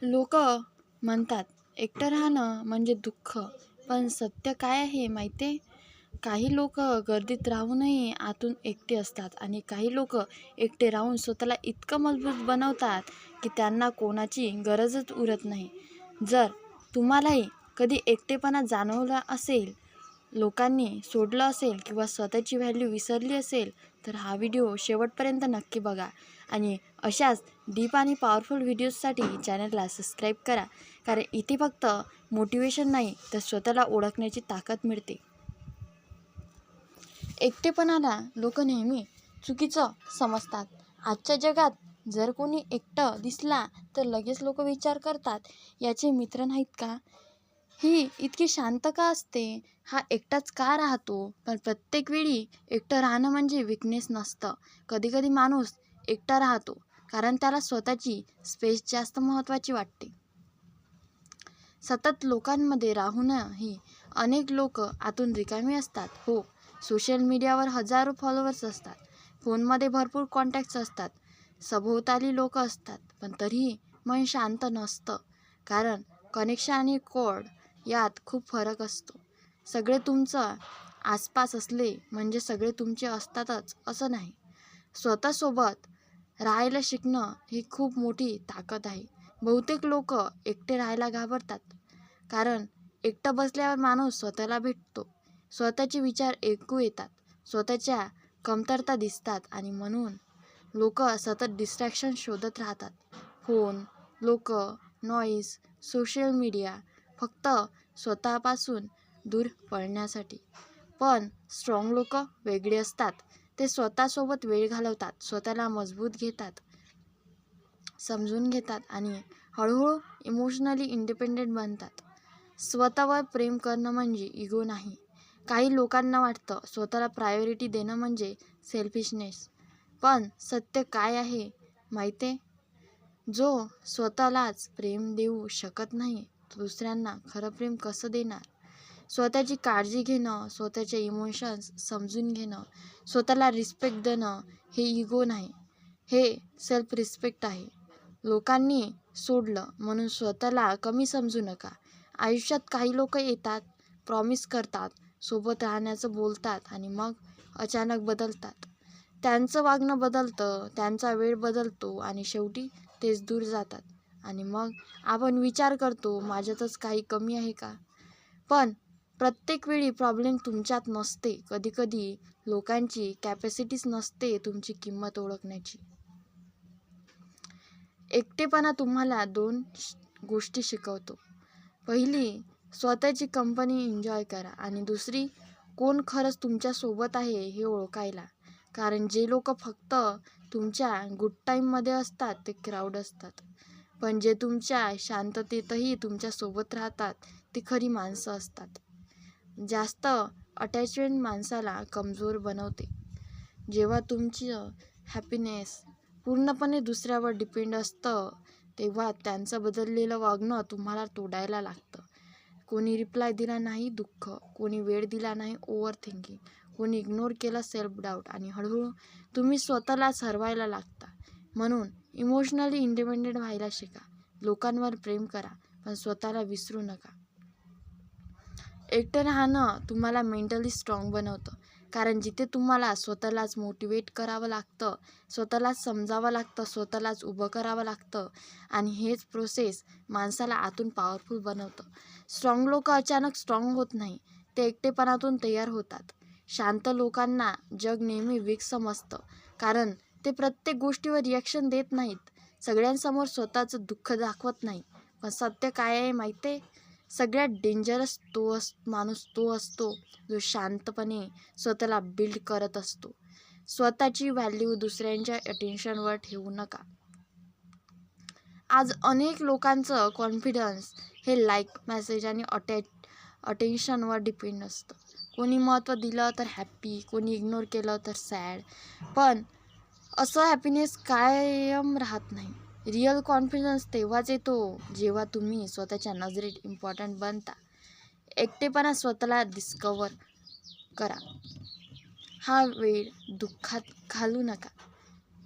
लोक म्हणतात एकटं राहणं म्हणजे दुःख, पण सत्य काय आहे माहिती आहे? काही लोक गर्दीत राहूनही आतून एकटे असतात आणि काही लोक एकटे राहून स्वतःला इतकं मजबूत बनवतात की त्यांना कोणाची गरजच उरत नाही. जर तुम्हालाही कधी एकटेपणा जाणवला असेल, लोकांनी सोडलं असेल किंवा स्वतःची व्हॅल्यू विसरली असेल, तर हा व्हिडिओ शेवटपर्यंत नक्की बघा आणि अशाच डीप आणि पॉवरफुल व्हिडिओजसाठी चॅनलला सबस्क्राईब करा. कारण इथे फक्त मोटिवेशन नाही, तर स्वतःला ओळखण्याची ताकद मिळते. एकटेपणाला लोक नेहमी चुकीचं समजतात. आजच्या जगात जर कोणी एकटं दिसला तर लगेच लोक विचार करतात, याचे मित्र नाहीत का? ही इतकी शांत का असते? हा एकटाच का राहतो? पण प्रत्येक वेळी एकटं राहणं म्हणजे विकनेस नसतं. कधीकधी माणूस एकटा राहतो कारण त्याला स्वतःची स्पेस जास्त महत्त्वाची वाटते. सतत लोकांमध्ये राहूनही अनेक लोक आतून रिकामी असतात. हो, सोशल मीडियावर हजारो फॉलोअर्स असतात, फोनमध्ये भरपूर कॉन्टॅक्ट्स असतात, सभोवताली लोक असतात, पण तरीही मन शांत नसतं. कारण कनेक्शन आणि कोड यात खूप फरक असतो. सगळे तुमचं आसपास असले म्हणजे सगळे तुमचे असतातच असं नाही. स्वतःसोबत राहायला शिकणं ही खूप मोठी ताकद आहे. बहुतेक लोक एकटे राहायला घाबरतात कारण एकटं बसल्यावर माणूस स्वतःला भेटतो, स्वतःचे विचार ऐकू येतात, स्वतःच्या कमतरता दिसतात आणि म्हणून लोक सतत डिस्ट्रॅक्शन शोधत राहतात. फोन, लोक, नॉईज, सोशल मीडिया, फक्त स्वतःपासून दूर पळण्यासाठी. पण स्ट्रॉंग लोक वेगळे असतात. ते स्वतःसोबत वेळ घालवतात, स्वतःला मजबूत घेतात, समजून घेतात आणि हळूहळू इमोशनली इंडिपेंडेंट बनतात. स्वतःवर प्रेम करणं म्हणजे इगो नाही. काही लोकांना वाटतं स्वतःला प्रायोरिटी देणं म्हणजे सेल्फिशनेस. पण सत्य काय आहे माहिती आहे? जो स्वतःलाच प्रेम देऊ शकत नाही, तो दुसऱ्यांना खरं प्रेम कसं देणार? स्वतःची काळजी घेणं, स्वतःचे इमोशन्स समजून घेणं, स्वतःला रिस्पेक्ट देणं हे इगो नाही, हे सेल्फ रिस्पेक्ट आहे. लोकांनी सोडलं म्हणून स्वतःला कमी समजू नका. आयुष्यात काही लोक येतात, प्रॉमिस करतात, सोबत राहण्याचं बोलतात आणि मग अचानक बदलतात. त्यांचं वागणं बदलतं, त्यांचा वेळ बदलतो आणि शेवटी तेच दूर जातात. आणि मग आपण विचार करतो, माझ्यातच काही कमी आहे का? पण प्रत्येक वेळी प्रॉब्लेम तुमच्यात नसते. कधीकधी लोकांची कॅपॅसिटीच नसते तुमची किंमत ओळखण्याची. एकटेपणा तुम्हाला दोन गोष्टी शिकवतो. पहिली, स्वतःची कंपनी एन्जॉय करा आणि दुसरी, कोण खरंच तुमच्यासोबत आहे हे ओळखायला. कारण जे लोक फक्त तुमच्या गुड टाईममध्ये असतात ते क्राऊड असतात, पण जे तुमच्या शांततेतही तुमच्यासोबत राहतात ती खरी माणसं असतात. जास्त अटॅचमेंट माणसाला कमजोर बनवते. जेव्हा तुमची हॅपीनेस पूर्णपणे दुसऱ्यावर डिपेंड असतं, तेव्हा त्यांचं बदललेलं वागणं तुम्हाला तोडायला लागतं. कोणी रिप्लाय दिला नाही दुःख, कोणी वेळ दिला नाही ओव्हर थिंकिंग, कोणी इग्नोर केला सेल्फ डाऊट आणि हळूहळू तुम्ही स्वतःलाच हरवायला लागता. म्हणून इमोशनली इंडिपेंडेंट व्हायला शिका. लोकांवर प्रेम करा, पण स्वतःला विसरू नका. एकटं राहणं तुम्हाला मेंटली स्ट्रॉंग बनवतं. कारण जिथे तुम्हाला स्वतःलाच मोटिवेट करावं लागतं, स्वतःलाच समजावं लागतं, स्वतःलाच उभं करावं लागतं आणि हेच प्रोसेस माणसाला आतून पॉवरफुल बनवतं. स्ट्रॉंग लोक अचानक स्ट्रॉंग होत नाही, ते एकटेपणातून तयार होतात. शांत लोकांना जग नेहमी वीक समजतं कारण ते प्रत्येक गोष्टीवर रिॲक्शन देत नाहीत, सगळ्यांसमोर स्वतःचं दुःख दाखवत नाही. पण सत्य काय आहे माहिती आहे? सगळ्यात डेंजरस माणूस तो असतो जो शांतपणे स्वतःला बिल्ड करत असतो. स्वतःची व्हॅल्यू दुसऱ्यांच्या अटेन्शनवर ठेवू नका. आज अनेक लोकांचं कॉन्फिडन्स हे लाईक, मेसेज आणि अटेन्शनवर डिपेंड असतं. कोणी महत्त्व दिलं तर हॅप्पी, कोणी इग्नोर केलं तर सॅड. पण असं हॅपीनेस कायम राहत नाही. रिअल कॉन्फिडन्स तेव्हाच येतो जेव्हा तुम्ही स्वतःच्या नजरेत इम्पॉर्टंट बनता. एकटेपणा स्वतःला डिस्कवर करा. हा वेळ दुःखात घालवू नका.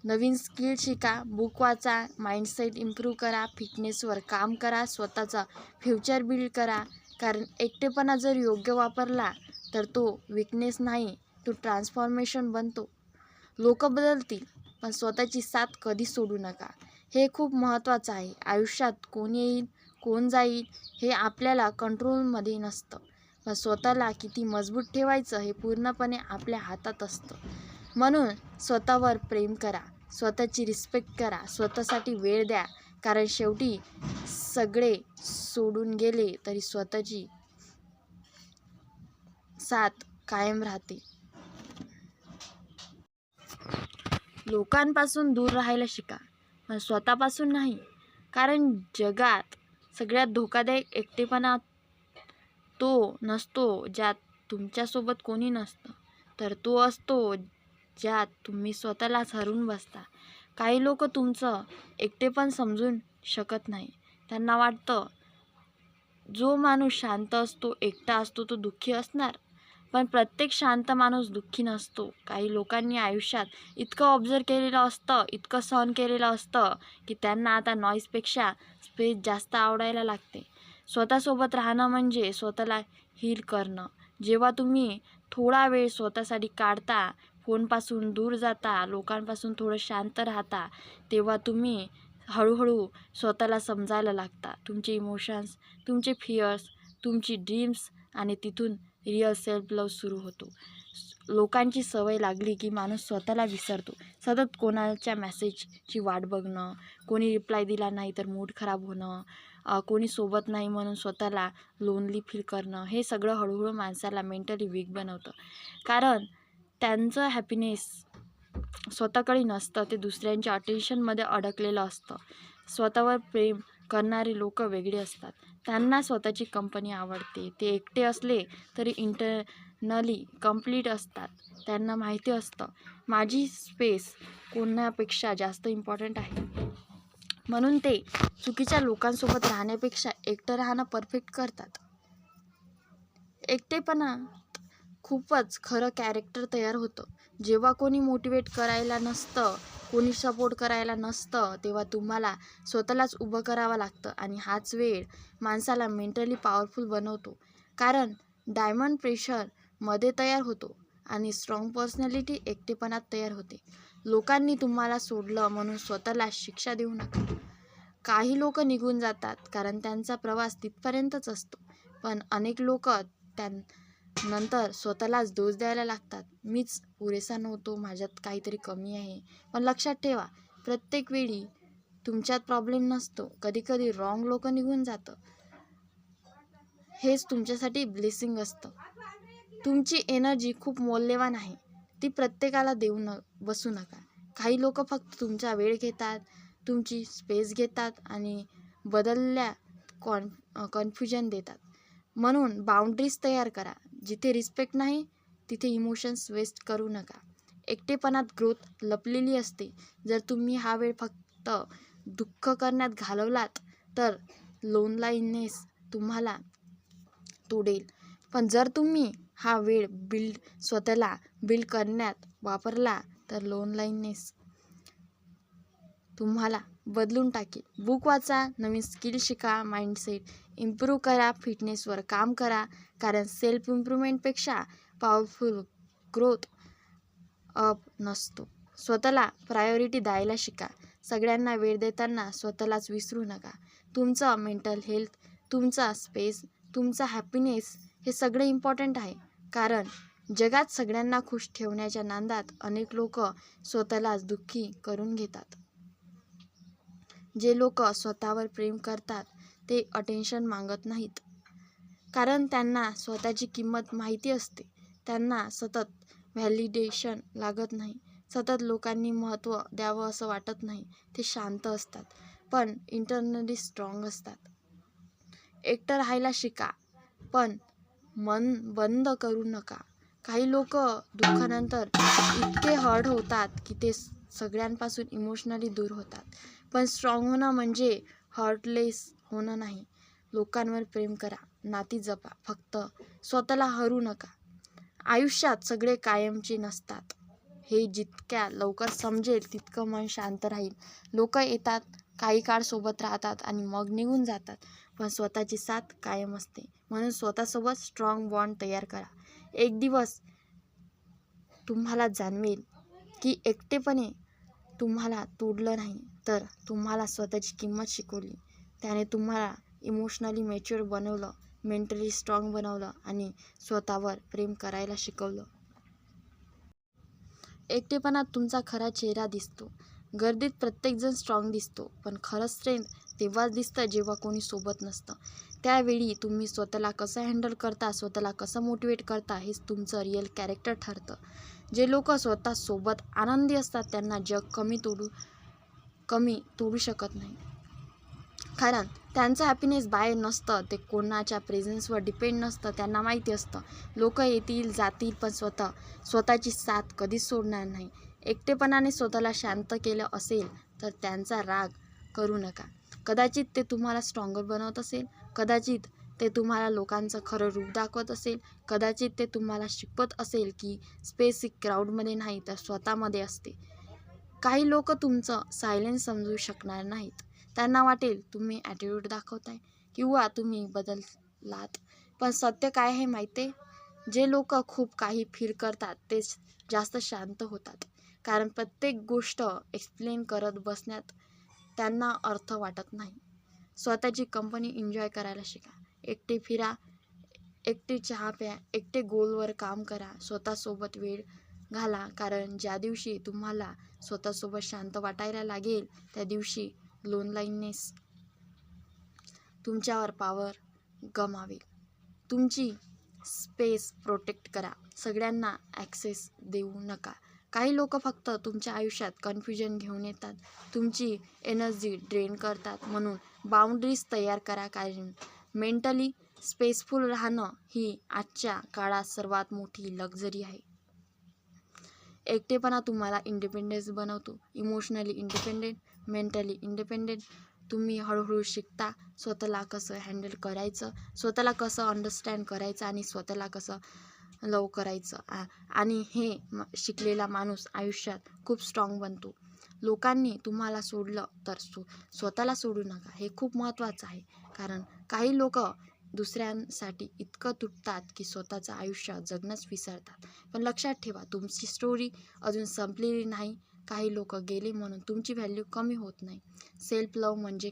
नवीन स्किल शिका, बुक वाचा, माइंडसेट इम्प्रूव्ह करा, फिटनेसवर काम करा, स्वतःचा फ्युचर बिल्ड करा. कारण एकटेपणा जर योग्य वापरला तर तो वीकनेस नाही, तो ट्रान्सफॉर्मेशन बनतो. लोक बदलतील पण स्वतःची साथ कधी सोडू नका. हे खूप महत्त्वाचं आहे. आयुष्यात कोण येईल कोण जाईल हे आपल्याला कंट्रोलमध्ये नसतं, पण स्वतःला किती मजबूत ठेवायचं हे पूर्णपणे आपल्या हातात असतं. म्हणून स्वतःवर प्रेम करा, स्वतःची रिस्पेक्ट करा, स्वतःसाठी वेळ द्या. कारण शेवटी सगळे सोडून गेले तरी स्वतःची साथ कायम राहते. लोकांपासून दूर राहायला शिका, पण स्वतःपासून नाही. कारण जगात सगळ्यात धोकादायक एकटेपणा तो नसतो ज्यात तुमच्यासोबत कोणी नसतं, तर तो असतो ज्यात तुम्ही स्वतःलाच हरवून बसता. काही लोक तुमचं एकटेपण समजून शकत नाही. त्यांना वाटतं जो माणूस शांत असतो, एकटा असतो तो दुःखी असणार. पण प्रत्येक शांत माणूस दुःखी नसतो. काही लोकांनी आयुष्यात इतकं ऑब्झर्व केलेलं असतं, इतकं सहन केलेलं असतं की त्यांना आता नॉईजपेक्षा स्पेस जास्त आवडायला लागते. स्वतःसोबत राहणं म्हणजे स्वतःला हील करणं. जेव्हा तुम्ही थोडा वेळ स्वतःसाठी काढता, फोनपासून दूर जाता, लोकांपासून थोडं शांत राहता, तेव्हा तुम्ही हळूहळू स्वतःला समजायला लागता. तुमचे इमोशन्स, तुमचे फिअर्स, तुमची ड्रीम्स आणि तिथून रिअल सेल्फ लव्ह सुरू होतो. लोकांची सवय लागली की माणूस स्वतःला विसरतो. सतत कोणाच्या मेसेजची वाट बघणं, कोणी रिप्लाय दिला नाही तर मूड खराब होणं, कोणी सोबत नाही म्हणून स्वतःला लोनली फील करणं, हे सगळं हळूहळू माणसाला मेंटली वीक बनवतं. कारण त्यांचं हॅपीनेस स्वतःकडे नसतं, ते दुसऱ्यांच्या अटेन्शनमध्ये अडकलेलं असतं. स्वतःवर प्रेम करणारे लोक वेगळे असतात. त्यांना स्वतःची कंपनी आवडते. ते एकटे असले तरी इंटरनली कंप्लीट असतात. त्यांना माहिती असतं माझी स्पेस कोणापेक्षा जास्त इम्पॉर्टंट आहे. म्हणून ते चुकीच्या लोकांसोबत राहण्यापेक्षा एकटं राहणं परफेक्ट करतात. एकटेपणात खूपच खरं कॅरेक्टर तयार होतं. जेव्हा कोणी मोटिवेट करायला नसतं, कोणी सपोर्ट करायला नसतं, तेव्हा तुम्हाला स्वतःलाच उभं करावं लागतं. आणि हाच वेळ माणसाला मेंटली पॉवरफुल बनवतो. कारण डायमंड प्रेशरमध्ये तयार होतो आणि स्ट्रॉंग पर्सनॅलिटी एकटेपणात तयार होते. लोकांनी तुम्हाला सोडलं म्हणून स्वतःला शिक्षा देऊ नका. काही लोक निघून जातात कारण त्यांचा प्रवास तिथपर्यंतच असतो, पण अनेक लोक त्यानंतर स्वतःलाच दोष द्यायला लागतात. मीच पुरेसा नव्हतो, माझ्यात काहीतरी कमी आहे. पण लक्षात ठेवा, प्रत्येक वेळी तुमच्यात प्रॉब्लेम नसतो. कधीकधी रॉंग लोक निघून जातं, हेच तुमच्यासाठी ब्लेसिंग असतं. तुमची एनर्जी खूप मौल्यवान आहे, ती प्रत्येकाला देऊ बसू नका. काही लोक फक्त तुमचा वेळ घेतात, तुमची स्पेस घेतात आणि बदलल्या कन्फ्युजन देतात. म्हणून बाउंड्रीज तयार करा. जिथे रिस्पेक्ट नाही तिथे इमोशन्स वेस्ट करू नका. एकटेपणात ग्रोथ लपलेली असते. जर तुम्ही हा वेळ फक्त दुःख करण्यात घालवलात तर लोनलाईनेस तुम्हाला तोडेल. पण जर तुम्ही हा वेळ स्वतःला बिल्ड करण्यात वापरला तर लोनलाईनेस तुम्हाला बदलून टाकेल. बुक वाचा, नवीन स्किल शिका, माइंडसेट इम्प्रूव्ह करा, फिटनेसवर काम करा. कारण सेल्फ इम्प्रूव्हमेंटपेक्षा पॉवरफुल ग्रोथ अप नसतो. स्वतःला प्रायोरिटी द्यायला शिका. सगळ्यांना वेळ देताना स्वतःलाच विसरू नका. तुमचं मेंटल हेल्थ, तुमचा स्पेस, तुमचा हॅपीनेस हे सगळे इम्पॉर्टंट आहे. कारण जगात सगळ्यांना खुश ठेवण्याच्या नादात अनेक लोक स्वतःलाच दुःखी करून घेतात. जे लोक स्वतःवर प्रेम करतात ते अटेन्शन मागत नाहीत, कारण त्यांना स्वतःची किंमत माहिती असते. त्यांना सतत व्हॅलिडेशन लागत नाही, सतत लोकांनी महत्त्व द्यावं असं वाटत नाही. ते शांत असतात पण इंटरनली स्ट्रॉंग असतात. एकटं राहायला शिका, पण मन बंद करू नका. काही लोक दुःखानंतर इतके हर्ट होतात की ते सगळ्यांपासून इमोशनली दूर होतात. पण स्ट्रॉंग होणं म्हणजे हर्टलेस होणं नाही. लोकांवर प्रेम करा, नाती जपा, फक्त स्वतःला हरू नका. आयुष्यात सगळे कायमचे नसतात हे जितक्या लवकर समजेल तितकं मन शांत राहील. लोक येतात, काही काळ सोबत राहतात आणि मग निघून जातात, पण स्वतःची साथ कायम असते. म्हणून स्वतःसोबत स्ट्रॉंग बॉन्ड तयार करा. एक दिवस तुम्हाला जाणवेल की एकटेपणे तुम्हाला तोडलं नाही, तर तुम्हाला स्वतःची किंमत शिकवली. त्याने तुम्हाला इमोशनली मॅच्युअर बनवलं, मेंटली स्ट्रॉंग बनवलं आणि स्वतःवर प्रेम करायला शिकवलं. एकटेपणात तुमचा खरा चेहरा दिसतो. गर्दीत प्रत्येकजण स्ट्रॉंग दिसतो, पण खरं स्ट्रेंथ तेव्हाच दिसतं जेव्हा कोणी सोबत नसतं. त्यावेळी तुम्ही स्वतःला कसं हँडल करता, स्वतःला कसं मोटिवेट करता, हेच तुमचं रिअल कॅरेक्टर ठरतं. जे लोक स्वतःसोबत आनंदी असतात त्यांना जग कमी तोडू शकत नाही. कारण त्यांचं हॅपीनेस बाहेर नसतं, ते कोणाच्या प्रेझेन्सवर डिपेंड नसतं. त्यांना माहिती असतं लोक येतील जातील, पण स्वतःची साथ कधीच सोडणार नाही. एकटेपणाने स्वतःला शांत केलं असेल तर त्यांचा राग करू नका. कदाचित ते तुम्हाला स्ट्रॉंगर बनवत असेल, कदाचित ते तुम्हाला लोकांचं खरं रूप दाखवत असेल, कदाचित ते तुम्हाला शिकवत असेल की स्पेस ही क्राऊडमध्ये नाही तर स्वतःमध्ये असते. काही लोक तुमचं सायलेन्स समजू शकणार नाहीत. त्यांना वाटेल तुम्ही ॲटिट्यूड दाखवताय किंवा तुम्ही बदललात. पण सत्य काय आहे माहिती आहे? जे लोक खूप काही फील करतात तेच जास्त शांत होतात. कारण प्रत्येक गोष्ट एक्सप्लेन करत बसण्यात त्यांना अर्थ वाटत नाही. स्वतःची कंपनी एन्जॉय करायला शिका. एकटे फिरा, एकटे चहा प्या, एकटे गोलवर काम करा, स्वतःसोबत वेळ घाला. कारण ज्या दिवशी तुम्हाला स्वतःसोबत शांत वाटायला लागेल त्या दिवशी लोनलाईनेस तुमच्यावर पॉवर गमावेल. तुमची स्पेस प्रोटेक्ट करा. सगळ्यांना ॲक्सेस देऊ नका. काही लोक फक्त तुमच्या आयुष्यात कन्फ्युजन घेऊन येतात, तुमची एनर्जी ड्रेन करतात. म्हणून बाउंड्रीज तयार करा. कारण मेंटली स्पेसफुल राहणं ही आजच्या काळात सर्वात मोठी लक्झरी आहे. एकटेपणा तुम्हाला इंडिपेंडेंट बनवतो. Emotionally independent, mentally independent. तुम्ही हळूहळू शिकता स्वतःला कसं हँडल करायचं, स्वतःला कसं अंडरस्टँड करायचं आणि स्वतःला कसं लव करायचं. आणि हे शिकलेला माणूस आयुष्यात खूप स्ट्रॉंग बनतो. लोकांनी तुम्हाला सोडलं तर स्वतःला सोडू नका. हे खूप महत्त्वाचं आहे. कारण काही लोक दुसऱ्यांसाठी इतकं तुटतात की स्वतःचं आयुष्य जगणंच विसरतात. पण लक्षात ठेवा, तुमची स्टोरी अजून संपलेली नाही. काही लोक गेले म्हणून तुमची व्हॅल्यू कमी होत नाही. सेल्फ लव्ह म्हणजे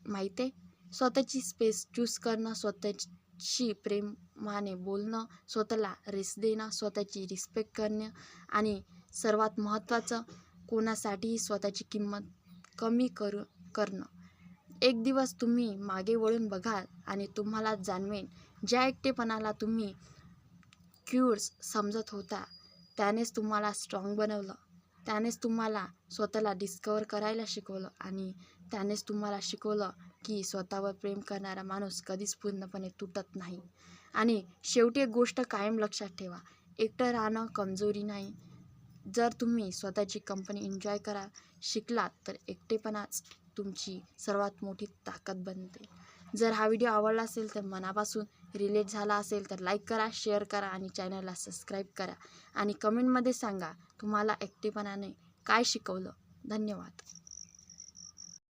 माहिती आहे? स्वतःची स्पेस चूज करणं, स्वतःशी प्रेमाने बोलणं, स्वतःला रेस्ट देणं, स्वतःची रिस्पेक्ट करणं आणि सर्वात महत्त्वाचं कोणासाठीही स्वतःची किंमत कमी करणं. एक दिवस तुम्ही मागे वळून बघाल आणि तुम्हाला जाणवेल ज्या एकटेपणाला तुम्ही क्यूर्स समजत होता त्यानेच तुम्हाला स्ट्रॉंग बनवलं. त्यानेच तुम्हाला स्वतःला डिस्कवर करायला शिकवलं आणि त्यानेच तुम्हाला शिकवलं की स्वतःवर प्रेम करणारा माणूस कधीच पूर्णपणे तुटत नाही. आणि शेवटी एक गोष्ट कायम लक्षात ठेवा, एकटं राहणं कमजोरी नाही. जर तुम्ही स्वतःची कंपनी एन्जॉय शिकलात तर एकटेपणाच तुमची सर्वात मोठी ताकद बनते. जर हा व्हिडिओ आवडला असेल तर मनापासून रिलेट झाला असेल तर लाईक करा, शेअर करा आणि चॅनलला सबस्क्राईब करा. आणि कमेंटमध्ये सांगा तुम्हाला एकटेपणाने काय शिकवलं. धन्यवाद.